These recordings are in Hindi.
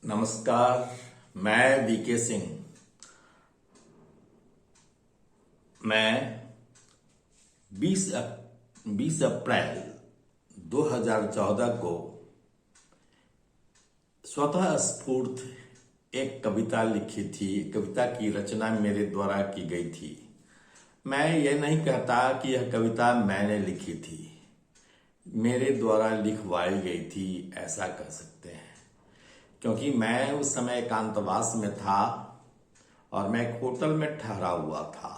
नमस्कार। मैं वीके सिंह। मैं 20 अप्रैल 2014 को स्वतः स्फूर्त एक कविता लिखी थी। कविता की रचना मेरे द्वारा की गई थी। मैं ये नहीं कहता कि यह कविता मैंने लिखी थी, मेरे द्वारा लिखवाई गई थी, ऐसा कह सकते हैं। क्योंकि मैं उस समय एकांतवास में था और मैं एक होटल में ठहरा हुआ था।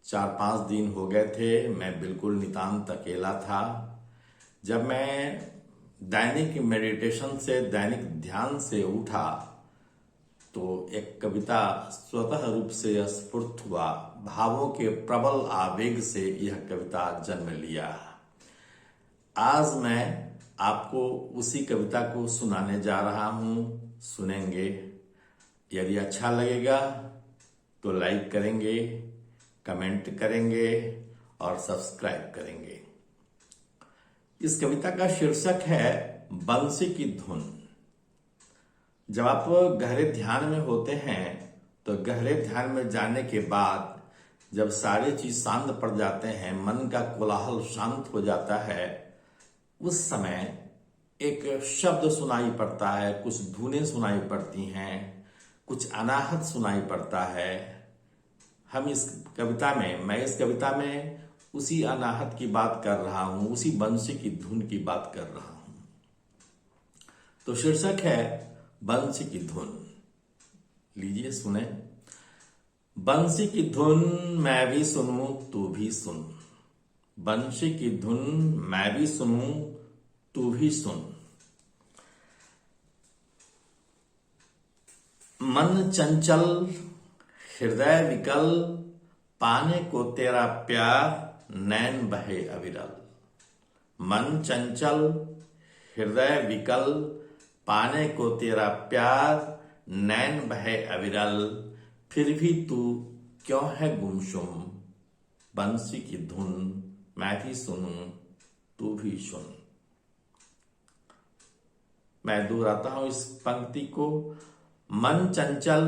4-5 दिन हो गए थे, मैं बिल्कुल नितांत अकेला था। जब मैं दैनिक मेडिटेशन से, दैनिक ध्यान से उठा तो एक कविता स्वतः रूप से स्फुरित हुआ। भावों के प्रबल आवेग से यह कविता जन्म लिया। आज मैं आपको उसी कविता को सुनाने जा रहा हूं। सुनेंगे। यदि अच्छा लगेगा तो लाइक करेंगे, कमेंट करेंगे और सब्सक्राइब करेंगे। इस कविता का शीर्षक है बंसी की धुन। जब आप गहरे ध्यान में होते हैं तो गहरे ध्यान में जाने के बाद जब सारी चीज शांत पड़ जाते हैं, मन का कोलाहल शांत हो जाता है, उस समय एक शब्द सुनाई पड़ता है, कुछ धुनें सुनाई पड़ती हैं, कुछ अनाहत सुनाई पड़ता है। मैं इस कविता में उसी अनाहत की बात कर रहा हूं, उसी बंसी की धुन की बात कर रहा हूं। तो शीर्षक है बंसी की धुन। लीजिए सुने। बंसी की धुन मैं भी सुनूं तू भी सुन, बंसी की धुन मैं भी सुनूं तू भी सुन। मन चंचल हृदय विकल, पाने को तेरा प्यार नैन बहे अविरल। मन चंचल हृदय विकल, पाने को तेरा प्यार नैन बहे अविरल। फिर भी तू क्यों है गुमसुम, बंसी की धुन मैं भी सुनूं तू भी सुन। मैं दोहराता हूं इस पंक्ति को। मन चंचल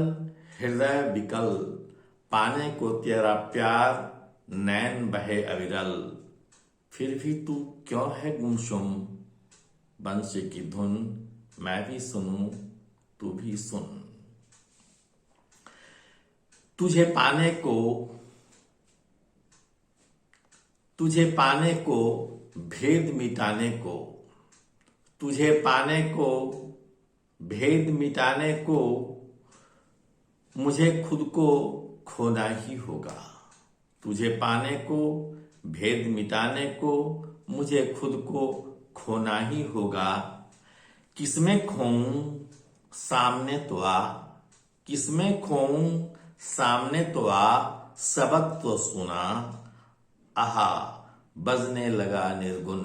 हृदय विकल, पाने को तेरा प्यार नैन बहे अविरल। फिर भी तू क्यों है गुमसुम, बंसी की धुन मैं भी सुनूं तू भी सुन। तुझे पाने को भेद मिटाने को, तुझे पाने को भेद मिटाने को मुझे खुद को खोना ही होगा। तुझे पाने को भेद मिटाने को मुझे खुद को खोना ही होगा। किसमें खोऊं सामने तो आ, किसमें खोऊं सामने तो आ, सबक तो सुना, आहा बजने लगा निर्गुण।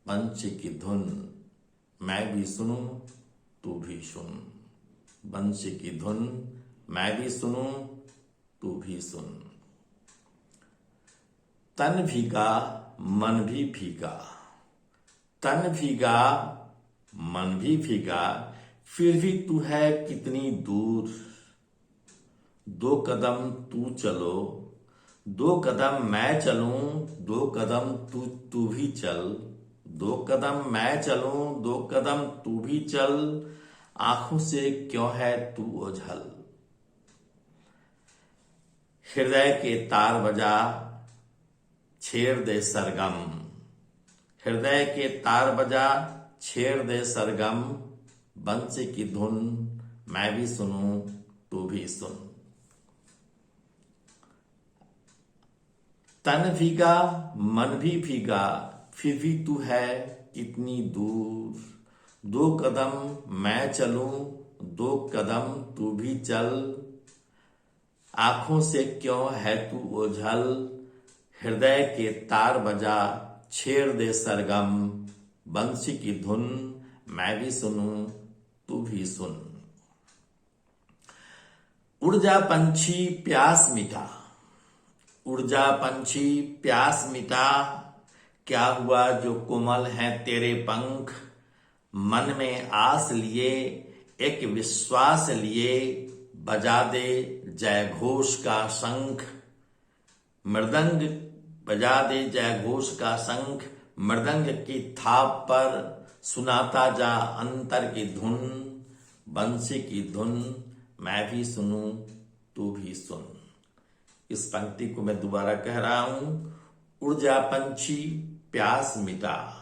बंसी की धुन मैं भी सुनूं तू भी सुन, बंसी की धुन मैं भी सुनूं तू भी सुन। तन भीगा मन भी भीगा, तन भीगा मन भी भीगा, फिर भी तू है कितनी दूर। 2 कदम तू चलो, 2 कदम मैं चलूं, 2 कदम तू भी चल। 2 कदम मैं चलूं, 2 कदम तू भी चल, आंखों से क्यों है तू ओझल। हृदय के तार बजा छेड़ दे सरगम, हृदय के तार बजा छेड़ दे सरगम। बंसी की धुन मैं भी सुनूं तू भी सुन। तन भीगा मन भी भीगा, फिर भी तू है इतनी दूर। 2 कदम मैं चलूं, 2 कदम तू भी चल, आंखों से क्यों है तू ओझल। हृदय के तार बजा छेड़ दे सरगम, बंसी की धुन मैं भी सुनूं तू भी सुन। उड़ जा पंछी प्यास मिटा, उड़ जा पंछी प्यास मिटा, क्या हुआ जो कोमल हैं तेरे पंख। मन में आस लिए एक विश्वास लिए, बजा दे जय घोष का शंख मृदंग, बजा दे जय घोष का शंख मृदंग की थाप पर, सुनाता जा अंतर की धुन, बंसी की धुन, मैं भी सुनूं तू भी सुन। इस पंक्ति को मैं दोबारा कह रहा हूं। उड़ जा पंछी प्यास मिटा,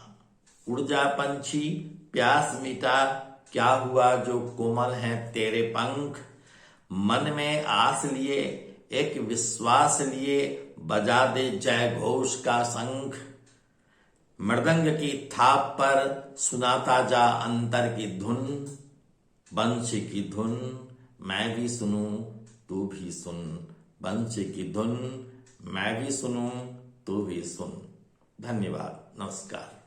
उड़ जा पंछी प्यास मिटा, क्या हुआ जो कोमल हैं तेरे पंख, मन में आस लिए एक विश्वास लिए, बजा दे जय घोष का शंख मृदंग की थाप पर, सुनाता जा अंतर की धुन, बंशी की धुन, मैं भी सुनूं तू भी सुन, बंशी की धुन, मैं भी सुनूं तू भी सुन। धन्यवाद, नमस्कार।